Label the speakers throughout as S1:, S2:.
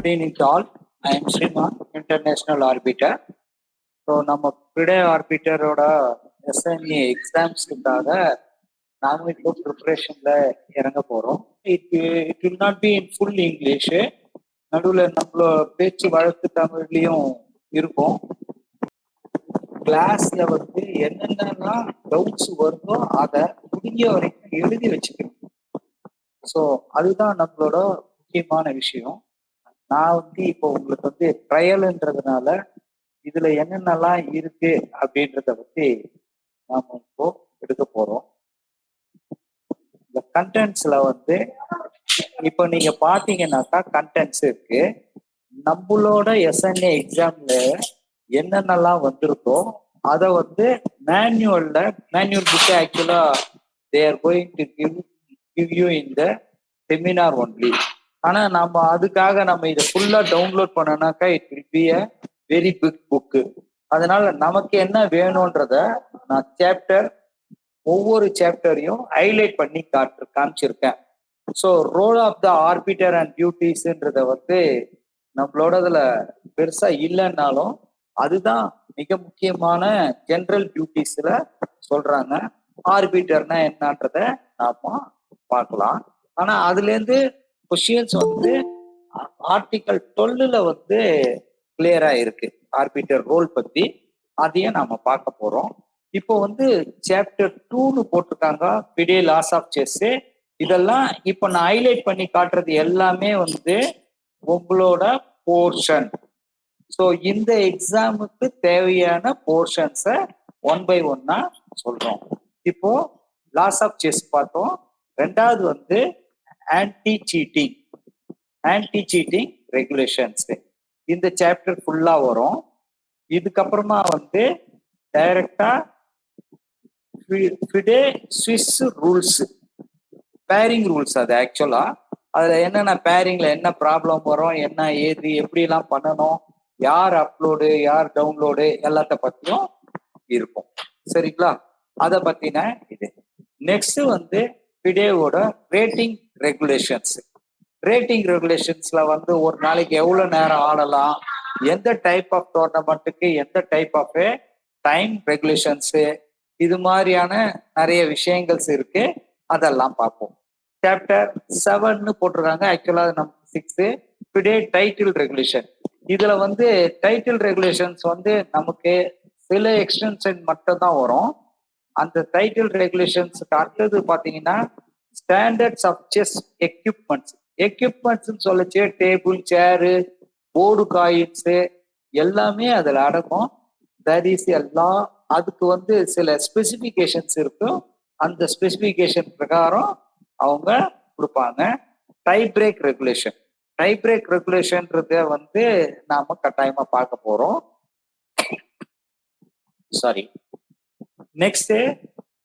S1: Good evening to all. I am Sriman, International Arbiter. So நம்ம ப்ரிடே ஆர்பிட்டரோட SNE எக்ஸாம்ஸுக்காக நாங்கள் இப்போ ப்ரிப்பரேஷனில் இறங்க போகிறோம். It will not be in full English, நடுவில் நம்மளோட பேச்சு வழக்கு தமிழ்லையும் இருக்கும். கிளாஸில் வந்து என்னென்னலாம் டவுட்ஸ் வருதோ அதை முடிஞ்ச வரைக்கும் எழுதி வச்சுக்கணும். ஸோ அதுதான் நம்மளோட முக்கியமான விஷயம். நான் வந்து இப்போ உங்களுக்கு வந்து ட்ரையல்ன்றதுனால இதுல என்னென்னலாம் இருக்கு அப்படின்றத பத்தி நாம இப்போ எடுக்க போறோம். இந்த கண்டென்ட்ஸ்ல வந்து இப்போ நீங்க பாத்தீங்கன்னாக்கா கண்டென்ட்ஸ் இருக்கு. நம்மளோட எஸ்என்ஏ எக்ஸாம்ல என்னென்னலாம் வந்திருக்கோ அதை வந்து manual book actually they are going to give you in the seminar only. ஆனா நம்ம அதுக்காக நம்ம இதை ஃபுல்லா டவுன்லோட் பண்ணோம்னாக்கா it will be a very big book. அதனால நமக்கு என்ன வேணும்ன்றத நான் ஒவ்வொரு சாப்டரையும் ஹைலைட் பண்ணி காமிச்சிருக்கேன். So role of the arbiter and டியூட்டிஸ்ன்றத வந்து நம்மளோட இதுல பெருசா இல்லைன்னாலும் அதுதான் மிக முக்கியமான ஜெனரல் டியூட்டிஸ்ல சொல்றாங்க. ஆர்பிட்டர்னா என்னன்றத நாம பார்க்கலாம். ஆனா அதுல இருந்து கொஸ்டின்ஸ் வந்து ஆர்டிகல் 12ல வந்து கிளியரா இருக்கு ஆர்பிட்டர் ரோல் பத்தி. அதையும் நாம பார்க்க போறோம். இப்போ வந்து சாப்டர் 2ன்னு போட்டிருக்காங்க, பிடே லாஸ் ஆஃப் செஸ். இதெல்லாம் இப்போ நான் ஹைலைட் பண்ணி காட்டுறது எல்லாமே வந்து உங்களோட போர்ஷன். ஸோ இந்த எக்ஸாமுக்கு தேவையான போர்ஷன்ஸை 1 by 1 சொல்றோம். இப்போ லாஸ் ஆஃப் செஸ் பார்த்தோம். ரெண்டாவது வந்து ஆன்டி சீட்டிங் ரெகுலேஷன்ஸ். இந்த சாப்டர் ஃபுல்லா வரும். இதுக்கப்புறமா வந்து டைரக்டா FIDE Swiss rules, pairing rules. அது ஆக்சுவலா அதுல என்னென்ன பேரிங்ல என்ன ப்ராப்ளம் வரும், என்ன ஏது, எப்படி எல்லாம் பண்ணணும், யார் அப்லோடு யார் டவுன்லோடு எல்லாத்த பத்தியும் இருக்கும். சரிங்களா? அதை பத்தின இது. நெக்ஸ்ட் வந்து ஃபிடேவோட ரேட்டிங் ரெகுலேஷன்ஸ்ல வந்து ஒரு நாளைக்கு எவ்வளவு நேரம் ஆடலாம், எந்த டைப் ஆஃப் டோர்னமெண்ட்டுக்கு எந்த டைப் ஆஃப் டைம் ரெகுலேஷன்ஸ், இது மாதிரியான நிறைய விஷயங்கள்ஸ் இருக்கு. அதெல்லாம் பார்ப்போம். சாப்டர் 7ன்னு போட்டிருக்காங்க, ஆக்சுவலா நம்ம 6. Today title regulation. இதுல வந்து டைட்டில் ரெகுலேஷன்ஸ் வந்து நமக்கு சில எக்ஸ்டென்ஷன் மட்டும் தான் வரும். அந்த டைட்டில் ரெகுலேஷன்ஸுக்கு அடுத்தது பாத்தீங்கன்னா ஸ்டாண்டர்ட்ஸ் ஆஃப் செஸ் எக்யூப்மெண்ட்ஸ் சொல்லச்சு டேபிள், சேரு, போர்டு, காயின்ஸ் எல்லாமே அதுல அடங்கும். தட் இஸ் எல்லாம். அதுக்கு வந்து சில ஸ்பெசிபிகேஷன்ஸ் இருக்கும். அந்த ஸ்பெசிபிகேஷன் பிரகாரம் அவங்க கொடுப்பாங்க. டை பிரேக் ரெகுலேஷன்றத வந்து நாம கட்டாயமா பார்க்க போறோம். Sorry. Next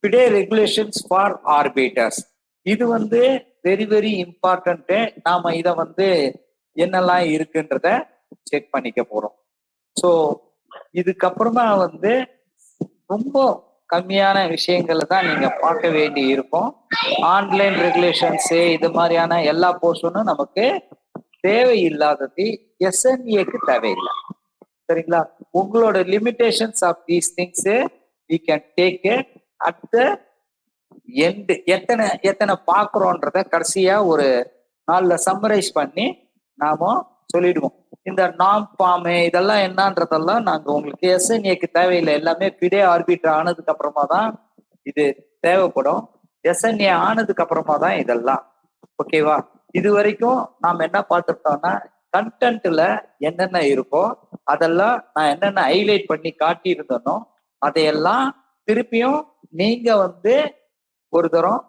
S1: FIDE regulations for arbiters. இது வந்து வெரி வெரி இம்பார்ட்டன்ட். நாம இதை வந்து என்னெல்லாம் இருக்குன்றத செக் பண்ணிக்க போறோம். ஸோ இதுக்கப்புறமா வந்து ரொம்ப கம்மியான விஷயங்களை தான் நீங்க பார்க்க வேண்டி இருக்கும். ஆன்லைன் ரெகுலேஷன்ஸ் இது மாதிரியான எல்லா போர்ஷனும் நமக்கு தேவையில்லாதது, எஸ்என்ஏக்கு தேவையில்லை. சரிங்களா? உங்களோட limitations of these things we can take at the end. எத்தனை பார்க்குறோன்றத கடைசியா ஒரு நாள்ல சம்மரைஸ் பண்ணி நாம சொல்லிடுவோம். இந்த நாம் ஃபார்மு இதெல்லாம் என்னன்றதெல்லாம் நாங்க உங்களுக்கு எஸ்என்ஏக்கு தேவையில்லை. எல்லாமே பிடே ஆர்பிட்டர் ஆனதுக்கு அப்புறமா தான் இது தேவைப்படும். எஸ்என்ஏ ஆனதுக்கு அப்புறமா தான் இதெல்லாம். ஓகேவா? இது வரைக்கும் நாம் என்ன பார்த்துட்டோம்னா கண்டென்ட்ல என்னென்ன இருக்கோ அதெல்லாம் நான் என்னென்ன ஹைலைட் பண்ணி காட்டியிருந்தனோ அதையெல்லாம் திருப்பியும் நீங்க வந்து ஒரு தரம்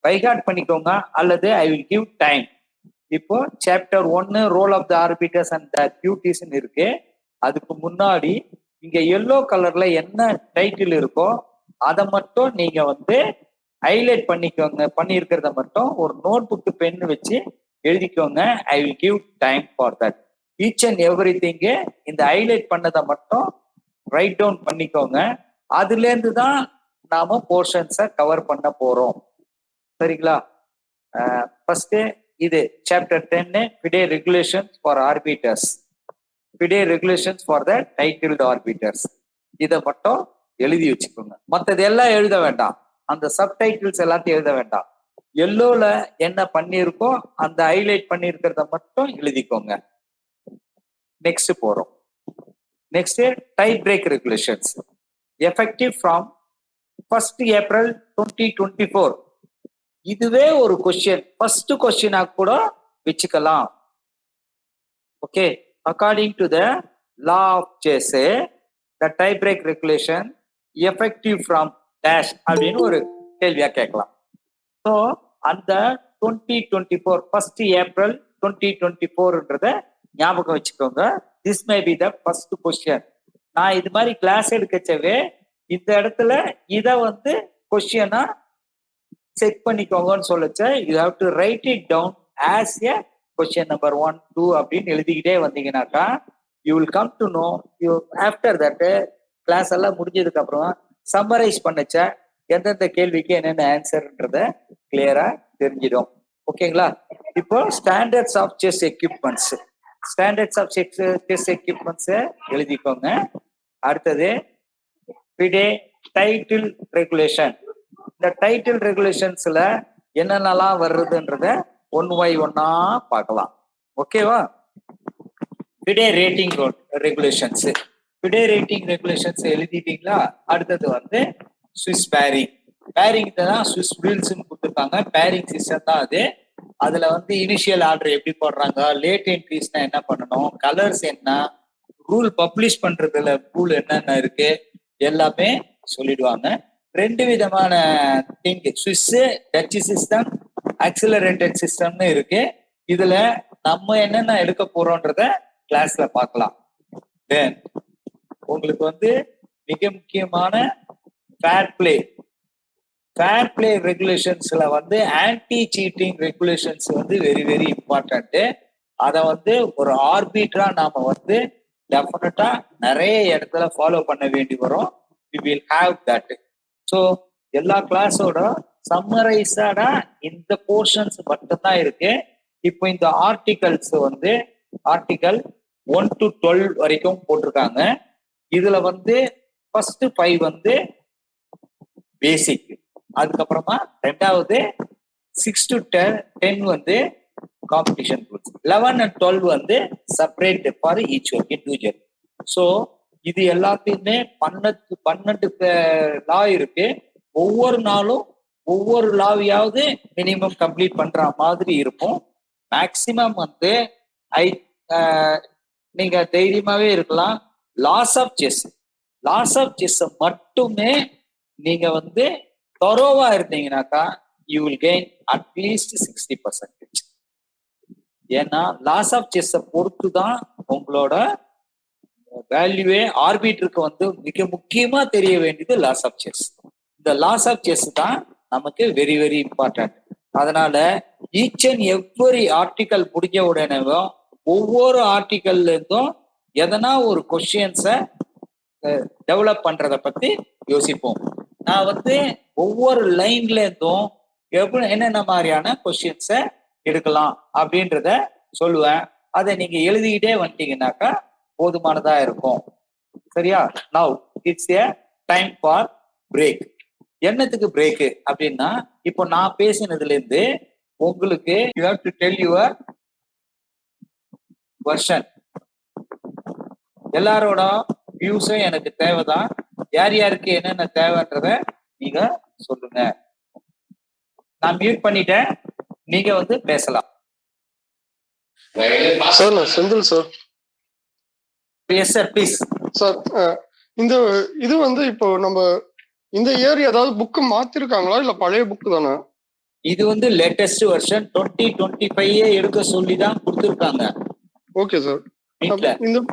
S1: பைகாட் பண்ணிக்கோங்க, அல்லது ஐ வில் கிவ் டைம். இப்போ chapter 1 role of the arbiters and the duties இருக்கு. அதுக்கு முன்னாடி இங்க எல்லோ கலர்ல என்ன டைட்டில் இருக்கோ அதை மட்டும் நீங்க வந்து ஹைலைட் பண்ணியிருக்கிறத மட்டும் ஒரு நோட் புக்கு பென் வச்சு எழுதிக்கோங்க. I will give time for that. Each and every thing இந்த ஹைலைட் பண்ணதை மட்டும் ரைட் டவுன் பண்ணிக்கோங்க. அதுல இருந்து தான் நாம போர்ஷன்ஸை கவர் பண்ண போறோம். சரிங்களா? ஃபர்ஸ்ட் இது chapter 10 FIDE regulations for arbiters, FIDE regulations for the titled arbiters. இதை மட்டும் எழுதி வச்சுக்கோங்க. மற்றது எல்லாம் எழுத வேண்டாம், அந்த சப்டைட்டில்ஸ் எல்லாத்தையும் எழுத வேண்டாம். எல்லோல என்ன பண்ணியிருக்கோ அந்த ஹைலைட் பண்ணியிருக்கிறத மட்டும் எழுதிக்கோங்க. நெக்ஸ்ட் போறோம். Next tie break regulations effective from 1st April 2024. இதுவே ஒரு கொஸ்டின், ஃபர்ஸ்ட் கொஸ்டினா கூட வச்சுக்கலாம். Okay, according to the law of chess the tie break regulation effective from dash அப்படின்னு ஒரு கேள்வியா கேட்கலாம். ஸோ அந்த 2024 1st April 2024ன்றத ஞாபகம் வச்சுக்கோங்க. This may be the first question. நான் இது மாதிரி கிளாஸ் எடுக்கச்சவே இந்த இடத்துல இதை வந்து கொஸ்டினா செக் பண்ணிக்கோங்கன்னு சொல்லச்ச you have to write it down as a question number 1, 2 அப்படின்னு எழுதிக்கிட்டே வந்தீங்கன்னாக்கா you will come to know you after that class எல்லாம் முடிஞ்சதுக்கு அப்புறம் சம்மரைஸ் பண்ணச்ச எந்தெந்த கேள்விக்கு என்னென்ன ஆன்சர்ன்றத கிளியரா தெரிஞ்சிடும். ஓகேங்களா? இப்போ standards of chess equipments, standards of chess equipments எழுதிக்கோங்க. அடுத்தது FIDE டைட்டில் ரெகுலேஷன். இந்த டைட்டில் ரெகுலேஷன்ஸ்ல என்னென்னலாம் வருதுன்றத ஒன் பை ஒன்னா பார்க்கலாம். ஓகேவா? FIDE rating regulations, FIDE rating regulations எழுதிட்டீங்களா? அடுத்தது வந்து ஸ்விஸ் பேரிங். பேரிங் தான் ஸ்விஸ் வீல்ஸ்ன்னு கொடுத்துருக்காங்க, பேரிங் சிஸ்டம் தான் அது. அதுல வந்து இனிஷியல் ஆர்டர் எப்படி போடுறாங்க, லேட் என்ட்ரிஸ்னா என்ன பண்ணணும், கலர்ஸ் என்ன, ரூல் பப்ளிஷ் பண்றதுல ரூல் என்னென்ன இருக்கு எல்லாமே சொல்லிடுவாங்க. 2 விதமான thing, Swiss Dutch system, accelerated சிஸ்டம்னு இருக்கு. இதுல நம்ம என்னென்ன எடுக்க போறோம்ன்றத கிளாஸ்ல பார்க்கலாம். தென் உங்களுக்கு வந்து மிக முக்கியமான ஃபேர் பிளே, ஃபேர் பிளே ரெகுலேஷன்ஸ்ல வந்து ஆன்டி சீட்டிங் ரெகுலேஷன்ஸ் வந்து வெரி வெரி இம்பார்ட்டன்ட். அதை வந்து ஒரு ஆர்பிட்ரா நாம வந்து டெஃபினட்டா நிறைய இடத்துல ஃபாலோ பண்ண வேண்டி வரும். we will have that. So எல்லா கிளாஸோட சம்மரைஸாடா இந்த போர்ஷன்ஸ் மட்டும்தான் இருக்கு. இப்போ இந்த ஆர்டிகல்ஸ் வந்து ஆர்டிகல் 1 to 12 வரைக்கும் போட்டிருக்காங்க. இதுல வந்து ஃபர்ஸ்ட் 5 வந்து பேசிக், அதுக்கப்புறமா ரெண்டாவது 6 to 10 வந்து காம்படிஷன் ரூல்ஸ், 11 and 12 வந்து separate for each individual. So இது எல்லாத்தையுமே 12 லா இருக்கு. ஒவ்வொரு நாளும் ஒவ்வொரு லாவையாவது மினிமம் கம்ப்ளீட் பண்ற மாதிரி இருக்கும். மேக்சிமம் வந்து நீங்க தைரியமாவே இருக்கலாம். லாஸ் ஆஃப் செஸ் மட்டுமே நீங்க வந்து தரோவா இருந்தீங்கன்னாக்கா யூ வில் கெயின் அட்லீஸ்ட் 60%. ஏன்னா லாஸ் ஆஃப் செஸ் பொறுத்து தான் உங்களோட வேல்யூவே. ஆர்பிட்ருக்கு வந்து மிக முக்கியமா தெரிய வேண்டியது லாஸ் ஆஃப் செஸ். இந்த லாஸ் ஆஃப் செஸ் தான் நமக்கு வெரி வெரி இம்பார்ட்டன்ட். அதனால ஈச் அண்ட் எவ்வரி ஆர்டிக்கல் முடிஞ்ச உடனே ஒவ்வொரு ஆர்டிக்கல்ல இருந்தும் எதனா ஒரு கொஸ்டின்ஸை டெவலப் பண்றத பத்தி யோசிப்போம். நான் வந்து ஒவ்வொரு லைன்ல இருந்தும் என்னென்ன மாதிரியான கொஸ்டின்ஸை எடுக்கலாம் அப்படின்றத சொல்லுவேன். அதை நீங்க எழுதிக்கிட்டே வந்துட்டீங்கன்னாக்கா போதுமானதா இருக்கும். சரியா? Now it's a time for break. என்னத்துக்கு பிரேக் அப்படின்னா, இப்போ நான் பேசினதுல இருந்து உங்களுக்கு you have to tell your version. எல்லாரோட வியூஸும் எனக்கு தேவைதான். யார் யாருக்கு என்னென்ன தேவைன்றத நீங்க சொல்லுங்க. நான் மியூட் பண்ணிட்டேன், நீங்க வந்து பேசலாம்.
S2: சார் நான் Senthil sir.
S1: Yes sir, please
S2: sir. இந்த இது வந்து இப்போ நம்ம இந்த இயர் ஏதாவது புக்கு மாத்திருக்காங்களா இல்ல பழைய புக்கு தானே?
S1: இது வந்து லேட்டஸ்ட் வெர்ஷன் 2025 எடுக்க சொல்லி தான் கொடுத்துருக்காங்க.
S2: Okay sir.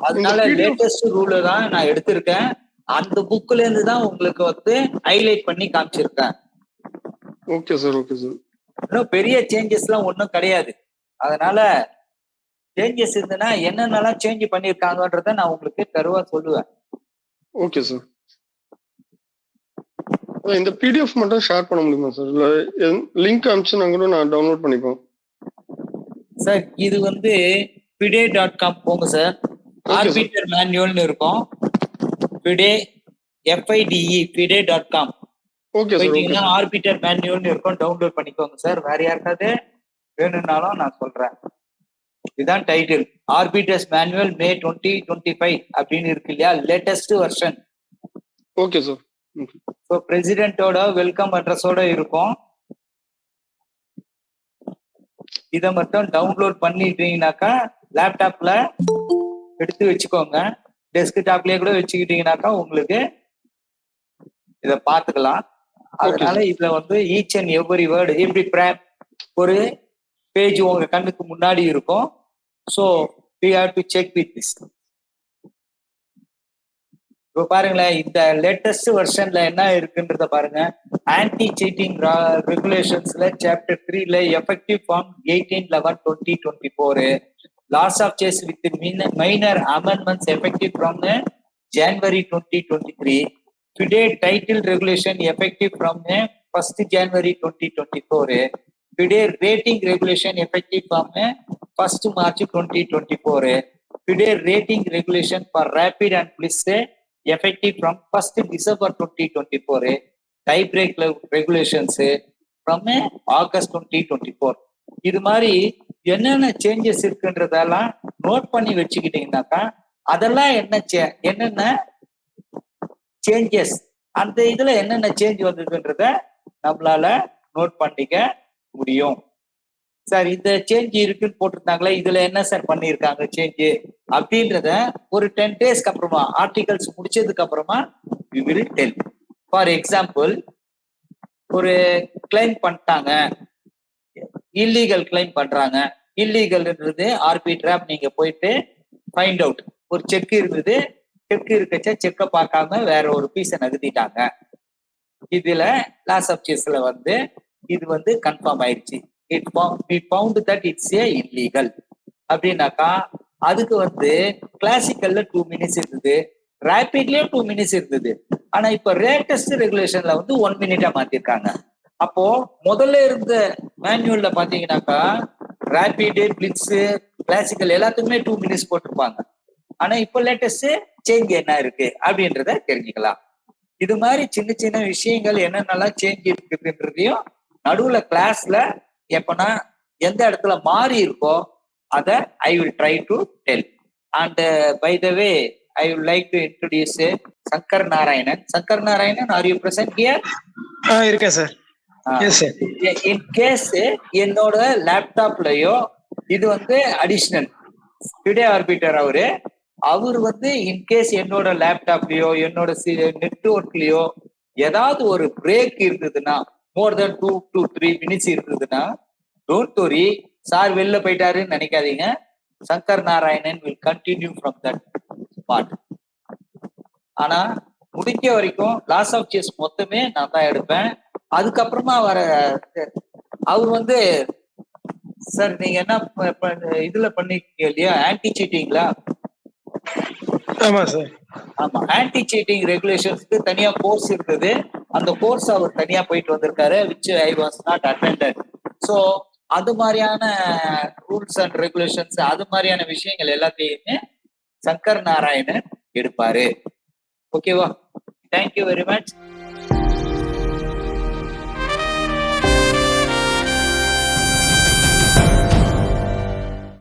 S1: அதனால லேட்டஸ்ட் ரூல தான் நான் எடுத்திருக்கேன். அந்த புக்ல இருந்து தான் உங்களுக்கு வந்து ஹைலைட் பண்ணி காமிச்சிருக்கேன்.
S2: Okay sir, okay sir.
S1: இன்னும் பெரிய சேஞ்சஸ் எல்லாம் ஒன்றும் கிடையாது. அதனால சேஞ்சஸ் இருந்ததுன்னா என்னென்னலாம் சேஞ்ச் பண்ணிருக்காங்கன்றத நான் உங்களுக்கு தருவா சொல்லுவேன்.
S2: Okay sir. இந்த பிடிஎஃப் மட்டும் ஷேர் பண்ண முடியுமா சார்? இல்ல லிங்க் அனுப்பிச்சு நான் கூட நான் டவுன்லோட் பண்ணிப்போம்.
S1: சார் இது வந்து fide.com போங்க சார். ஆர்பிட்டர் மேனுவல்னு இருக்கும். fide fide.com
S2: okay sir. Okay sir.
S1: Arbiter மேனுவல்னு இருக்கும், டவுன்லோட் பண்ணிக்கோங்க சார். வேற யாருக்காவது வேணும்னாலும் நான் சொல்றேன். இதுதான் டைட்டில், ஆர்பிட்டர்ஸ் மேனுவல் மே 2025 அப்படின்னு இருக்கு இல்லையா, latest version.
S2: Okay sir.
S1: So பிரசிடென்ட்டோட வெல்கம் அட்ரஸோட இருக்கும். இதை மட்டும் டவுன்லோட் பண்ணிட்டீங்கன்னாக்கா லேப்டாப்ல எடுத்து வச்சுக்கோங்க. டெஸ்க்டாப்லயே கூட வச்சுக்கிட்டீங்கன்னாக்கா உங்களுக்கு இதை பார்த்துக்கலாம். அதனால இதுல வந்து ஈச் அண்ட் எவ்ரி வேர்டு இப்படி ஒரு பேஜ் உங்க கண்ணுக்கு முன்னாடி இருக்கும். So we have to check with this. இப்போ பாருங்களேன், இந்த லேட்டஸ்ட் வெர்ஷன்ல என்ன இருக்குன்றத பாருங்க. ஆன்டி சீட்டிங் ரெகுலேஷன்ஸ்ல சாப்டர் 3ல effective from 18/11/2024, laws of chess with minor amendments effective from January 2023, FIDE title regulation effective from 1st January 2024, FIDE rating regulation effective from 1st March 2024, FIDE rating regulation for rapid and bliss effective from 1st December 2024, tie break regulations from August 2024. இது மாதிரி என்னென்ன changes இருக்குன்றதெல்லாம் note பண்ணி வச்சுக்கிட்டீங்கன்னாக்கா அதெல்லாம் என்னென்ன changes, அந்த இதுல என்னென்ன change வந்ததுன்றத நம்மளால நோட் பண்ணிக்க முடியும். சார் இந்த சேஞ்ச் இருக்குன்னு போட்டிருந்தாங்களே, இதுல என்ன சார் பண்ணியிருக்காங்க சேஞ்ச் அப்படின்றத ஒரு 10 daysக்கு அப்புறமா, ஆர்டிகல்ஸ் முடிச்சதுக்கு அப்புறமா we will tell. For example, ஒரு கிளைம் பண்ணிட்டாங்க, இல்லீகல் கிளைம் பண்றாங்க. இல்லீகல்ன்றது ஆர்பிட்ராப் நீங்க போயிட்டு ஃபைண்ட் அவுட், ஒரு செக் இருந்தது, செக் இருக்கச்ச செக்கை பார்க்காம வேற ஒரு பீஸை நகர்த்திட்டாங்க. இதுல லாஸ் ஆஃப் சேஸ்ல வந்து இது வந்து கன்ஃபார்ம் ஆயிடுச்சு, we found that it's a illegal அப்படின்னாக்கா அதுக்கு வந்து கிளாசிக்கல்ல 2 minutes இருந்தது, ரேபிட்லயும் 2 minutes இருந்தது. ஆனா இப்ப லேட்டஸ்ட் ரெகுலேஷன்ல வந்து 1 minute மாத்திருக்காங்க. அப்போ முதல்ல இருந்த மேனுவல்ல பாத்தீங்கன்னாக்கா ரேபிட், பிளிட்ஸ், கிளாசிக்கல் எல்லாத்துக்குமே 2 minutes போட்டிருப்பாங்க. ஆனா இப்ப லேட்டஸ்ட் சேஞ்ச் என்ன இருக்கு அப்படின்றத தெரிஞ்சுக்கலாம். இது மாதிரி சின்ன சின்ன விஷயங்கள் என்னென்னலாம் சேஞ்ச் இருக்குன்றதையும் நடுவுல கிளாஸ்ல எப்பனா எந்த இடத்துல மாறி இருக்கோ அதை I will try to tell. And by the way I would like to introduce Shankar Narayanan. Shankar Narayanan, are you present here?
S3: இருக்கேன் சார்.
S1: இன் கேஸ் என்னோட லேப்டாப்லயோ இது வந்து அடிஷனல் FIDE ஆர்பிட்டர் அவர் வந்து இன்கேஸ் என்னோட லேப்டாப்லயோ என்னோட நெட்வொர்க்லயோ ஏதாவது ஒரு பிரேக் இருந்ததுன்னா, மோர் தென் 2 to 3 minutes இருந்ததுன்னா, டோன்ட் வரி, சார் வெளில போயிட்டாருன்னு நினைக்காதீங்க. Shankar Narayanan will continue from that part. ஆனா முடிஞ்ச வரைக்கும் லாஸ் ஆஃப் சேஸ் மொத்தமே நான் தான் எடுப்பேன். அதுக்கப்புறமா வர அவர் வந்து சார் நீங்க என்ன இதுல பண்ணிருக்கீங்க இல்லையா, ஆன்டி சீட்டிங்களா?
S3: ஆமா சார்.
S1: ஆமா, ஆன்டி சீட்டிங் ரெகுலேஷன்ஸ்க்கு தனியா கோர்ஸ் இருந்தது. அந்த கோர்ஸ் அவர் தனியா போயிட்டு வந்திருக்காரு, which I was not attended. So அது மாதிரியான ரூல்ஸ் அண்ட் ரெகுலேஷன்ஸ், அது மாதிரியான விஷயங்கள் எல்லாத்தையுமே சங்கர் நாராயணன் எடுப்பாரு. ஓகேவா? Thank you very much.